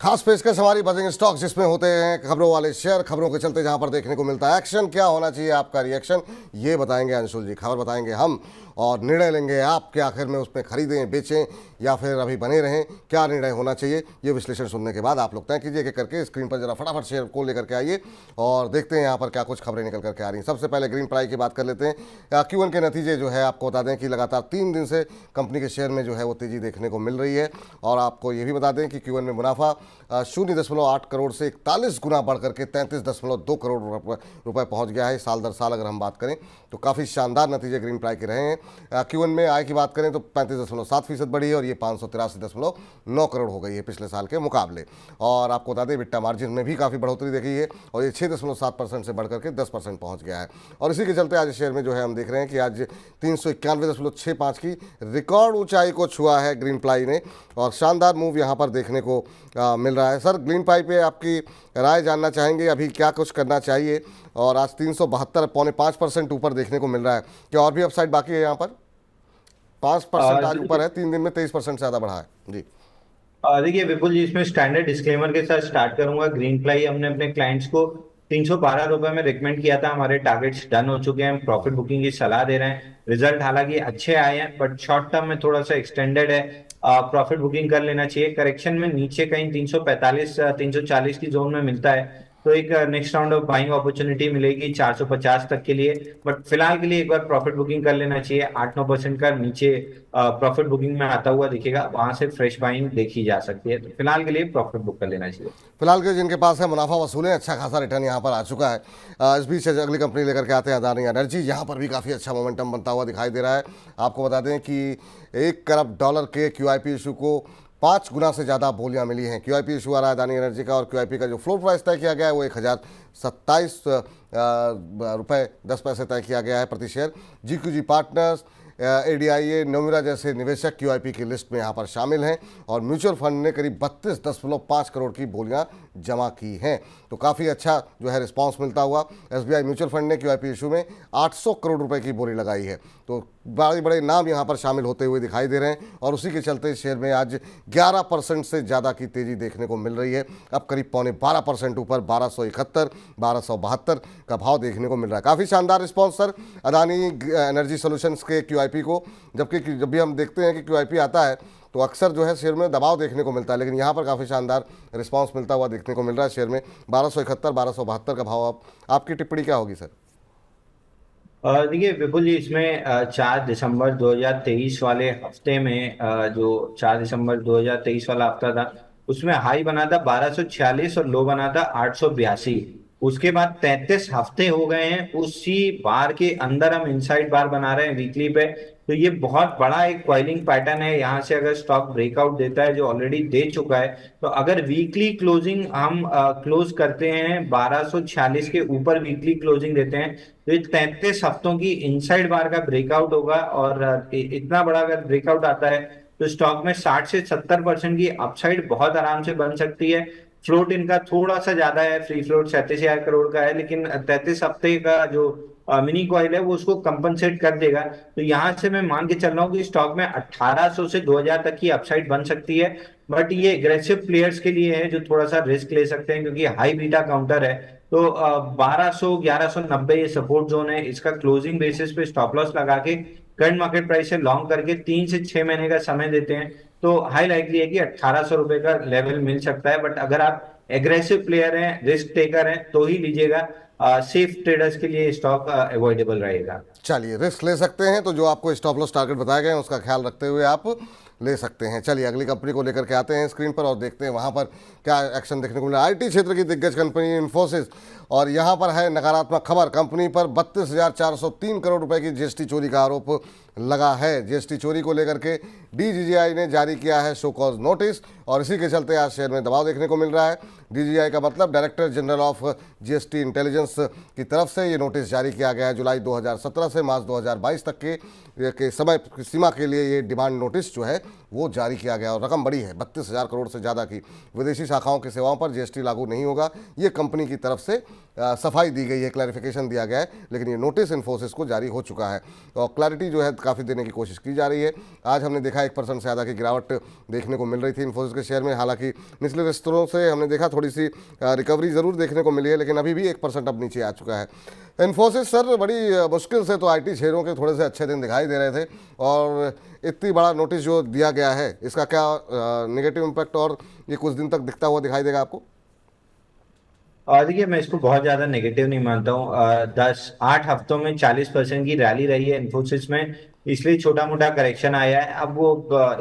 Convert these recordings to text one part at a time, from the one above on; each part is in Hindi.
खास पेशकश हमारी बजिंग स्टॉक जिसमें होते हैं खबरों वाले शेयर, खबरों के चलते जहां पर देखने को मिलता है एक्शन। क्या होना चाहिए आपका रिएक्शन, ये बताएंगे अंशुल जी। खबर बताएंगे हम और निर्णय लेंगे आप कि आखिर में उसमें खरीदें, बेचें या फिर अभी बने रहें। क्या निर्णय होना चाहिए ये विश्लेषण सुनने के बाद आप लोग तय कीजिए कि करके स्क्रीन पर जरा फटाफट शेयर को लेकर के आइए और देखते हैं यहाँ पर क्या कुछ खबरें निकल करके आ रही हैं। सबसे पहले ग्रीन प्राई की बात कर लेते हैं। Q1 के नतीजे जो है आपको बता दें कि लगातार 3 दिन से कंपनी के शेयर में जो है वो तेजी देखने को मिल रही है। और आपको ये भी बता दें कि Q1 में मुनाफा 0.8 करोड़ से 41 गुना बढ़ करके 33.2 करोड़ रुपए पहुंच गया है। साल दर साल अगर हम बात करें तो काफ़ी शानदार नतीजे ग्रीन प्राई के रहे हैं। Q1 में आय की बात करें तो 35.7% बढ़ी है और ये 583.9 करोड़ हो गई है पिछले साल के मुकाबले। और आपको बता दें बिट्टा मार्जिन में भी काफ़ी बढ़ोतरी देखी है और ये 6.7% से बढ़ करके 10% पहुंच गया है। और इसी के चलते आज शेयर में जो है हम देख रहे हैं कि आज 391.65 की रिकॉर्ड ऊंचाई को छुआ है ग्रीन प्राई ने और शानदार मूव यहां पर देखने को मिल रहा है। सर, ग्रीन प्राई पे आपकी राय जानना चाहेंगे, अभी क्या कुछ करना चाहिए? और आज 372 पौने 5% ऊपर देखने को मिल रहा है। क्या और भी अपसाइड बाकी है? यहाँ पर 5% आज ऊपर है, 3 दिन में 23% से ज़्यादा बढ़ा है जी। देखिए विपुल जी, इसमें स्टैंडर्ड डिस्क्लेमर के साथ स्टार्ट करूंगा। ग्रीन फ्लाई हमने अपने क्लाइंट्स को 312 रुपए में रिकमेंड किया था। हमारे टारगेट्स डन हो चुके हैं, हम प्रॉफिट बुकिंग की सलाह दे रहे हैं। रिजल्ट हालांकि अच्छे आए हैं बट शॉर्ट टर्म में थोड़ा सा एक्सटेंडेड है। प्रॉफिट बुकिंग कर लेना चाहिए। करेक्शन में नीचे कहीं 345 340 की जोन में मिलता है तो एक next round of buying opportunity मिलेगी 450 तक के लिए। बट फिलहाल के लिए एक बार प्रॉफिट बुकिंग कर लेना चाहिए। 8-9% का नीचे प्रॉफिट बुकिंग में आता हुआ दिखेगा, वहां से फ्रेश बाइंग देखी जा सकती है। तो फिलहाल के लिए प्रॉफिट बुक कर लेना चाहिए। फिलहाल के जिनके पास है मुनाफा वसूलें, अच्छा खासा रिटर्न यहाँ पर आ चुका है। इस बीच अगली कंपनी लेकर के आते हैं अदानी एनर्जी। यहाँ पर भी काफ़ी अच्छा मोमेंटम बनता हुआ दिखाई दे रहा है। आपको बता दें कि $1 करोड़ के QIP इशू को 5 गुना से ज़्यादा बोलियां मिली हैं। QIP इशू आ रहा है अदानी एनर्जी का और QIP का जो फ्लोर प्राइस तय किया गया है वो 1027 रुपये 10 पैसे तय किया गया है प्रति शेयर। GQG पार्टनर्स, ADIA, नोमिरा जैसे निवेशक QIP की लिस्ट में यहाँ पर शामिल हैं और म्यूचुअल फंड ने करीब 32.5 करोड़ की बोलियां जमा की हैं। तो काफ़ी अच्छा जो है रिस्पांस मिलता हुआ। SBI म्यूचुअल फंड ने QIP इशू में 800 करोड़ रुपए की बोली लगाई है। तो बड़े बड़े नाम यहाँ पर शामिल होते हुए दिखाई दे रहे हैं और उसी के चलते शेयर में आज 11% से ज़्यादा की तेज़ी देखने को मिल रही है। अब करीब पौने 12% ऊपर 1271 1272 का भाव देखने को मिल रहा है। काफ़ी शानदार response sir Adani energy solutions के QIP को। जबकि जब भी हम देखते हैं कि QIP आता है तो अक्सर जो है शेयर में दबाव देखने को मिलता है, लेकिन यहाँ पर काफ़ी शानदार रिस्पांस मिलता हुआ देखने को मिल रहा है। शेयर में 1271 1272 का भाव। आपकी टिप्पणी क्या होगी सर? देखिए विपुल जी, इसमें 4 दिसंबर 2023 वाले हफ्ते में जो 4 दिसंबर 2023 वाला हफ्ता था उसमें हाई बना था 1246 और लो बना था 882। उसके बाद 33 हफ्ते हो गए हैं, उसी बार के अंदर हम इनसाइड बार बना रहे हैं वीकली पे। तो ये बहुत बड़ा एक कॉइलिंग पैटर्न है। यहाँ से अगर स्टॉक ब्रेकआउट देता है, जो ऑलरेडी दे चुका है, तो अगर वीकली क्लोजिंग हम क्लोज करते हैं 1246 के ऊपर वीकली क्लोजिंग देते हैं तो ये 33 हफ्तों की इनसाइड बार का ब्रेकआउट होगा। और इतना बड़ा अगर ब्रेकआउट आता है तो स्टॉक में 60 से 70% की अपसाइड बहुत आराम से बन सकती है। फ्लोट इनका थोड़ा सा ज्यादा है, फ्री फ्लोट 37,000 करोड़ का है, लेकिन 33 हफ्ते का जो मिनी कॉइल है वो उसको कंपनसेट कर देगा। तो यहां से मैं मान के चल रहा हूँ कि स्टॉक में 1800 से 2000 तक की अपसाइड बन सकती है। बट ये एग्रेसिव प्लेयर्स के लिए है जो थोड़ा सा रिस्क ले सकते हैं, क्योंकि हाई बीटा काउंटर है। तो 1200 1190 ये सपोर्ट जोन है। इसका क्लोजिंग बेसिस पे स्टॉप लॉस लगा के करंट मार्केट प्राइस से लॉन्ग करके 3 से 6 महीने का समय देते हैं तो हाई लाइकली है कि 1800 रुपए का लेवल मिल सकता है। बट अगर आप एग्रेसिव प्लेयर हैं, रिस्क टेकर हैं, तो ही लीजिएगा। सेफ ट्रेडर्स के लिए स्टॉक अवॉइडेबल रहेगा। चलिए, रिस्क ले सकते हैं तो जो आपको स्टॉप लॉस टारगेट बताए गए हैं उसका ख्याल रखते हुए आप ले सकते हैं। चलिए अगली कंपनी को लेकर के आते हैं स्क्रीन पर और देखते हैं वहाँ पर क्या एक्शन देखने को मिला। IT क्षेत्र की दिग्गज कंपनी इन्फोसिस और यहाँ पर है नकारात्मक खबर। कंपनी पर 32,403 करोड़ रुपए की GST चोरी का आरोप लगा है। GST चोरी को लेकर के DGGI ने जारी किया है शो कॉज नोटिस और इसी के चलते आज शेयर में दबाव देखने को मिल रहा है। DGGI का मतलब director general of GST intelligence की तरफ से ये नोटिस जारी किया गया है। जुलाई 2017 से मार्च 2022 तक के समय सीमा के लिए ये डिमांड नोटिस जो है वो जारी किया गया और रकम बड़ी है, 32,000 करोड़ से ज़्यादा की। विदेशी शाखाओं की सेवाओं पर GST लागू नहीं होगा, ये कंपनी की तरफ से सफाई दी गई है, क्लैरिफिकेशन दिया गया है, लेकिन ये नोटिस इन्फोसिस को जारी हो चुका है और क्लैरिटी जो है काफ़ी देने की कोशिश की जा रही है। आज हमने देखा 1% से ज़्यादा की गिरावट देखने को मिल रही थी इन्फोसिस के शेयर में। हालांकि निचले स्तरों से हमने देखा थोड़ी सी रिकवरी ज़रूर देखने को मिली है, लेकिन अभी भी 1% अब नीचे आ चुका है इन्फोसिस। सर बड़ी मुश्किल से तो आईटी शेयरों के थोड़े से अच्छे दिन दिखाई दे रहे थे, और इतनी बड़ा नोटिस जो दिया गया है इसका क्या नेगेटिव इम्पैक्ट और ये कुछ दिन तक दिखता हुआ दिखाई देगा आपको? और देखिए, मैं इसको बहुत ज्यादा नेगेटिव नहीं मानता हूँ। 10-8 हफ्तों में 40% की रैली रही है इन्फोसिस में, इसलिए छोटा मोटा करेक्शन आया है। अब वो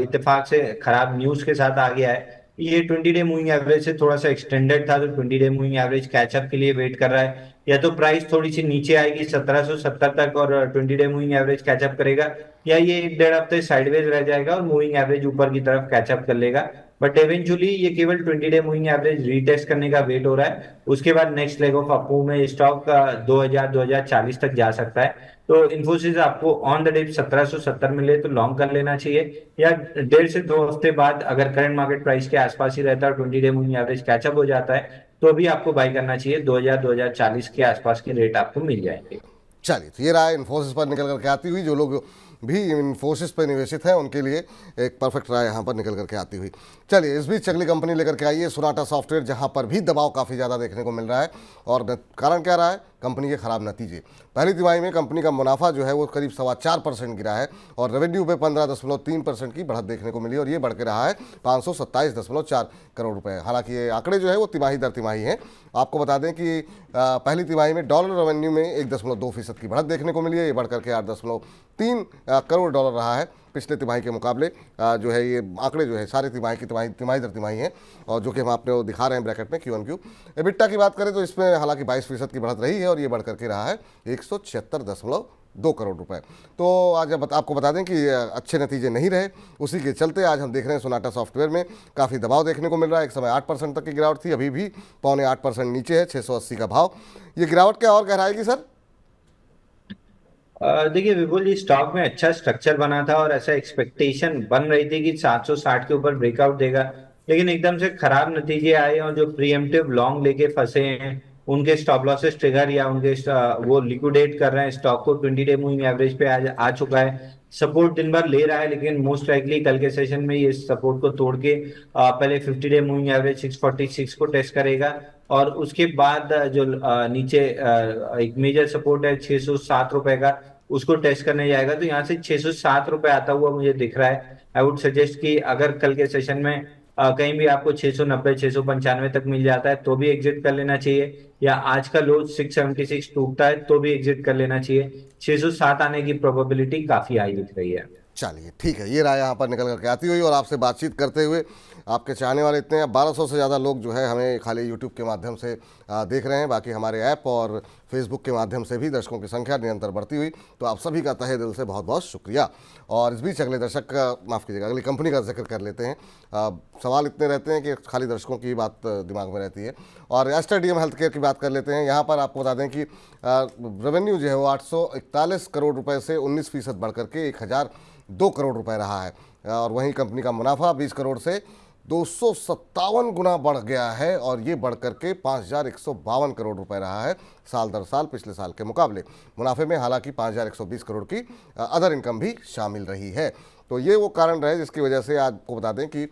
इत्तेफाक से खराब न्यूज के साथ आ गया है। ये 20 डे मूविंग एवरेज से थोड़ा सा एक्सटेंडेड था, तो 20 डे मूविंग एवरेज कैचअप के लिए वेट कर रहा है। या तो प्राइस थोड़ी सी नीचे आएगी 1770 तक और 20 डे मूविंग एवरेज कैचअप करेगा, या ये 1-1.5 हफ्ते साइडवेज रह जाएगा और मूविंग एवरेज ऊपर की तरफ कैचअप कर लेगा। बट इवेंचुअली ये केवल 20 डे मूविंग एवरेज रीटेस्ट करने का वेट हो रहा है। उसके बाद नेक्स्ट लेग ऑफ अपमूव में स्टॉक 2040 तक जा सकता है। तो इन्फोसिस आपको ऑन द डिप 1770 मिले तो लॉन्ग कर लेना चाहिए, या 1.5 से 2 हफ्ते बाद अगर करंट मार्केट प्राइस के आसपास ही रहता है और 20 डे मूविंग एवरेज कैचअप हो जाता है तो भी आपको बाय करना चाहिए। 2040 के आसपास के रेट आपको मिल जाएंगे। चलिए, तो ये राय इन्फोसिस पर निकल करके आती हुई, जो लोग भी इन्फोसिस पर निवेशित हैं उनके लिए एक परफेक्ट राय यहाँ पर निकल करके आती हुई। चलिए, इस बीच अगली कंपनी लेकर के आइए सोनाटा सॉफ्टवेयर, जहाँ पर भी दबाव काफ़ी ज़्यादा देखने को मिल रहा है। और कारण क्या रहा है? कंपनी के खराब नतीजे। पहली तिमाही में कंपनी का मुनाफा जो है वो करीब 4.25% गिरा है और रेवेन्यू पे 15.3% की बढ़त देखने को मिली, और ये बढ़ के रहा है 527.4 करोड़ रुपए। हालांकि ये आंकड़े जो है वो तिमाही दर तिमाही हैं। आपको बता दें कि पहली तिमाही में डॉलर रेवेन्यू में 1.2% की बढ़त देखने को मिली है, ये बढ़ करके 8.3 करोड़ डॉलर रहा है पिछले तिमाही के मुकाबले। जो है ये आंकड़े जो है सारे तिमाही की तिमाही दर तिमाही हैं, और जो कि हम आपने दिखा रहे हैं ब्रैकेट में Q-on-Q। एबिटा की बात करें तो इसमें हालांकि 22% की बढ़त रही है और ये बढ़ करके रहा है 176.2 करोड़ रुपए। तो आज आपको बता दें कि अच्छे नतीजे नहीं रहे, उसी के चलते आज हम देख रहे हैं सोनाटा सॉफ्टवेयर में काफ़ी दबाव देखने को मिल रहा है। एक समय 8% तक की गिरावट थी, अभी भी 7.25% नीचे है, 680 का भाव। ये गिरावट क्या और गहराएगी सर? देखिए विपुल जी, स्टॉक में अच्छा स्ट्रक्चर बना था और ऐसा एक्सपेक्टेशन बन रही थी कि 760 के ऊपर ब्रेकआउट देगा, लेकिन एकदम से खराब नतीजे आए और जो प्रीएम्प्टिव लॉन्ग लेके फंसे हैं उनके स्टॉप लॉसेस ट्रिगर या उनके वो लिक्विडेट कर रहे हैं स्टॉक को। 20 डे मूविंग एवरेज पे आ चुका है। सपोर्ट दिन भर ले रहा है, लेकिन मोस्ट लाइकली कल के सेशन में ये सपोर्ट को तोड़ के पहले 50 डे मूविंग एवरेज 646 को टेस्ट करेगा, और उसके बाद जो नीचे एक मेजर सपोर्ट है 607 रुपए का, उसको टेस्ट करने जाएगा। तो यहाँ से 607 रुपए आता हुआ मुझे दिख रहा है। आई वुड सजेस्ट कि अगर कल के सेशन में कहीं भी आपको 690 695 तक मिल जाता है तो भी एग्जिट कर लेना चाहिए, या आज का लो 676 टूटता है तो भी एग्जिट कर लेना चाहिए। 607 आने की प्रोबेबिलिटी काफी हाई दिख रही है। चलिए ठीक है, ये राय यहाँ पर निकल करके आती हुई और आपसे बातचीत करते हुए आपके चाहने वाले इतने हैं, 1200 से ज़्यादा लोग जो है हमें खाली यूट्यूब के माध्यम से देख रहे हैं। बाकी हमारे ऐप और फेसबुक के माध्यम से भी दर्शकों की संख्या निरंतर बढ़ती हुई, तो आप सभी का तहे दिल से बहुत बहुत शुक्रिया। और इस बीच अगले दर्शक का माफ़ कीजिएगा, अगली कंपनी का जिक्र कर लेते हैं। सवाल इतने रहते हैं कि खाली दर्शकों की बात दिमाग में रहती है, और एस्टर डीएम हेल्थ केयर की बात कर लेते हैं। यहाँ पर आपको बता दें कि रेवेन्यू जो है वो 841 करोड़ रुपये से 19% बढ़ करके 1002 करोड़ रुपए रहा है, और वहीं कंपनी का मुनाफा 20 करोड़ से 257 गुना बढ़ गया है, और ये बढ़ करके 5152 करोड़ रुपए रहा है साल दर साल पिछले साल के मुकाबले। मुनाफे में हालांकि 5120 करोड़ की अदर इनकम भी शामिल रही है। तो ये वो कारण रहे जिसकी वजह से आपको बता दें कि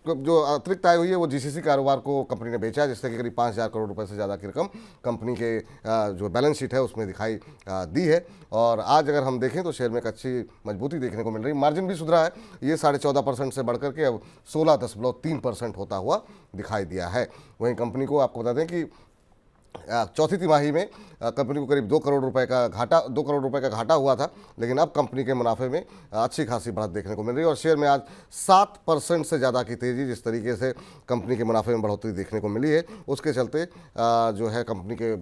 जो अतिरिक्त आय हुई है वो जीसीसी कारोबार को कंपनी ने बेचा, जिससे कि करीब 5000 करोड़ रुपए से ज़्यादा की रकम कंपनी के जो बैलेंस शीट है उसमें दिखाई दी है। और आज अगर हम देखें तो शेयर में एक अच्छी मजबूती देखने को मिल रही है। मार्जिन भी सुधरा है, ये 14.5% से बढ़ करके अब 16.3% होता हुआ दिखाई दिया है। वहीं कंपनी को आपको बता दें कि चौथी तिमाही में कंपनी को करीब 2 करोड़ रुपए का घाटा हुआ था, लेकिन अब कंपनी के मुनाफे में अच्छी खासी बढ़त देखने को मिल रही है, और शेयर में आज 7% से ज़्यादा की तेज़ी जिस तरीके से कंपनी के मुनाफे में बढ़ोतरी देखने को मिली है, उसके चलते जो है कंपनी के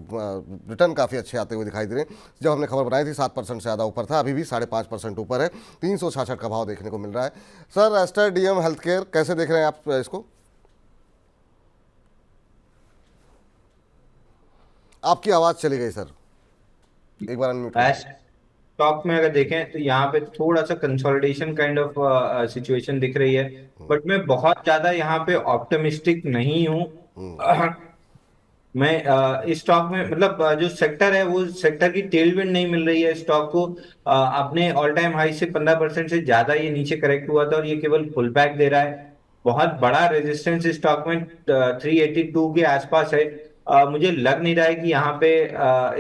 रिटर्न काफ़ी अच्छे आते हुए दिखाई दे रहे हैं। जब हमने खबर बनाई थी 7% से ज़्यादा ऊपर था, अभी भी 5.5% ऊपर है, 366 का भाव देखने को मिल रहा है। Sir, Aster DM health care कैसे देख रहे हैं आप इसको? आपकी आवाज़ चली गई सर, एक बार अनम्यूट कीजिए। स्टॉक में अगर देखें तो यहाँ पे थोड़ा सा कंसोलिडेशन काइंड ऑफ सिचुएशन दिख रही है, बट मैं बहुत ज्यादा यहाँ पे ऑप्टिमिस्टिक नहीं हूँ। मैं इस स्टॉक में मतलब जो सेक्टर है वो सेक्टर की टेलविंड नहीं मिल रही है स्टॉक को। अपने ऑल टाइम हाई से 15% से ज्यादा ये नीचे करेक्ट हुआ था और ये केवल पुल बैक दे रहा है। बहुत बड़ा रेजिस्टेंस इस स्टॉक में 382 के आसपास है। मुझे लग नहीं रहा है कि यहाँ पे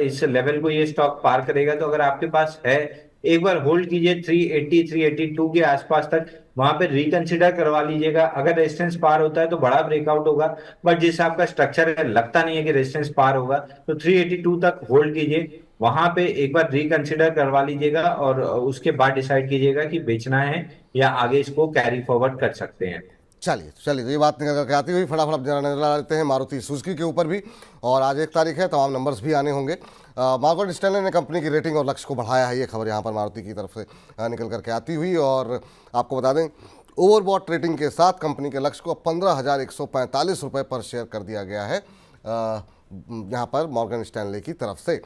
इस लेवल को ये स्टॉक पार करेगा, तो अगर आपके पास है एक बार होल्ड कीजिए 380 382 के आसपास तक, वहां पे रिकंसिडर करवा लीजिएगा। अगर रेजिस्टेंस पार होता है तो बड़ा ब्रेकआउट होगा, बट जिस आपका स्ट्रक्चर है लगता नहीं है कि रेजिस्टेंस पार होगा, तो 382 तक होल्ड कीजिए। वहां पे एक बार रिकंसिडर करवा लीजिएगा और उसके बाद डिसाइड कीजिएगा कि बेचना है या आगे इसको कैरी फॉरवर्ड कर सकते हैं। चलिए चलिए, तो ये बात निकल करके आती हुई फटाफट अब जरा नजर ला लेते हैं मारुति सुजुकी के ऊपर भी। और आज 1 तारीख है, तमाम नंबर्स भी आने होंगे। मॉर्गन स्टैनले ने कंपनी की रेटिंग और लक्ष्य को बढ़ाया है, ये खबर यहाँ पर मारुति की तरफ से निकल करके आती हुई। और आपको बता दें, ओवरबॉट रेटिंग के साथ कंपनी के लक्ष्य को 15,145 रुपये पर शेयर कर दिया गया है यहाँ पर मॉर्गन स्टैनले की तरफ से।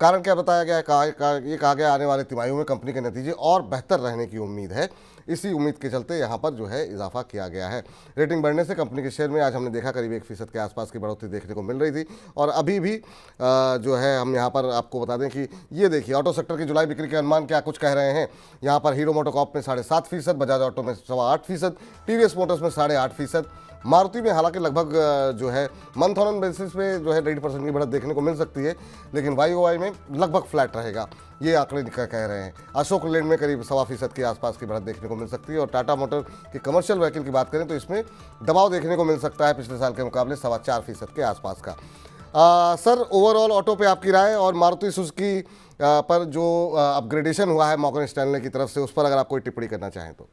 कारण क्या बताया गया है? ये कहा गया आने वाले तिमाहियों में कंपनी के नतीजे और बेहतर रहने की उम्मीद है। इसी उम्मीद के चलते यहाँ पर जो है इजाफा किया गया है। रेटिंग बढ़ने से कंपनी के शेयर में आज हमने देखा करीब 1% के आसपास की बढ़ोतरी देखने को मिल रही थी। और अभी भी जो है हम यहाँ पर आपको बता दें कि ये देखिए ऑटो सेक्टर की जुलाई बिक्री के अनुमान क्या कुछ कह रहे हैं। यहाँ पर हीरो मोटोकॉर्प में 7.5%, बजाज ऑटो में 8.25%, टीवीएस मोटर्स में 8.5%, मारुति में हालांकि लगभग जो है मंथ ऑन बेसिस पे जो है 1.5% की बढ़त देखने को मिल सकती है, लेकिन YOY में लगभग फ्लैट रहेगा, ये आंकड़े कह रहे हैं। अशोक लेलैंड में करीब 1.25% के आसपास की बढ़त देखने को मिल सकती है। और टाटा मोटर की कमर्शियल व्हीकल की बात करें तो इसमें दबाव देखने को मिल सकता है पिछले साल के मुकाबले 4.25% के आसपास का। सर, ओवरऑल ऑटो पे आपकी राय और मारुति सुजुकी पर जो अपग्रेडेशन हुआ है मॉर्गन स्टैनले की तरफ से, उस पर अगर आप कोई टिप्पणी करना चाहें तो।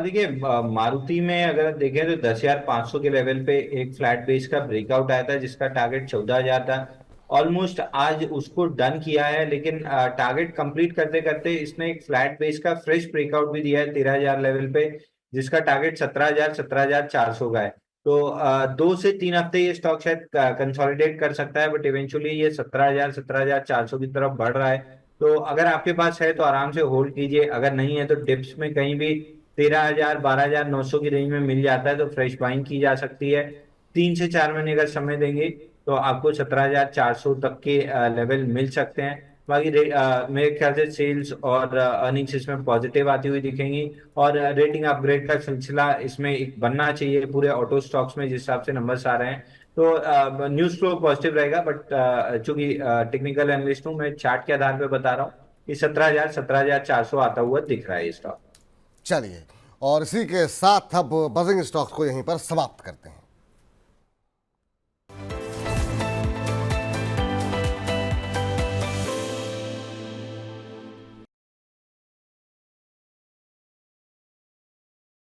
देखिए, मारुति में अगर देखें तो 10,500 के लेवल पे एक फ्लैट बेस का ब्रेकआउट आया था जिसका टारगेट 14,000 था। ऑलमोस्ट आज उसको डन किया है, लेकिन टारगेट कंप्लीट करते करते इसने एक फ्लैट बेस का फ्रेश ब्रेकआउट भी दिया है 13,000 लेवल पे, जिसका टारगेट 17,000 17,400 का है। तो 2 से 3 हफ्ते ये स्टॉक शायद कंसोलिडेट कर सकता है, बट इवेंचुअली ये 17,000 17,400 की तरफ बढ़ रहा है। तो अगर आपके पास है तो आराम से होल्ड कीजिए, अगर नहीं है तो डिप्स में कहीं भी 13,000 12,900 की रेंज में मिल जाता है तो फ्रेश बाइंग की जा सकती है। 3 से 4 महीने का समय देंगे तो आपको 17,400 तक के लेवल मिल सकते हैं। बाकी मेरे ख्याल से सेल्स और अर्निंग्स इसमें पॉजिटिव आती हुई दिखेंगी, और रेटिंग अपग्रेड का सिलसिला इसमें एक बनना चाहिए पूरे ऑटो स्टॉक्स में जिस हिसाब से नंबर्स आ रहे हैं। तो न्यूज फ्लो पॉजिटिव रहेगा, बट चूंकि टेक्निकल एनालिस्ट हूँ, मैं चार्ट के आधार पर बता रहा हूँ कि 17,000 17,400 आता हुआ दिख रहा है ये स्टॉक। चलिए, और इसी के साथ अब बजिंग स्टॉक्स को यहीं पर समाप्त करते हैं।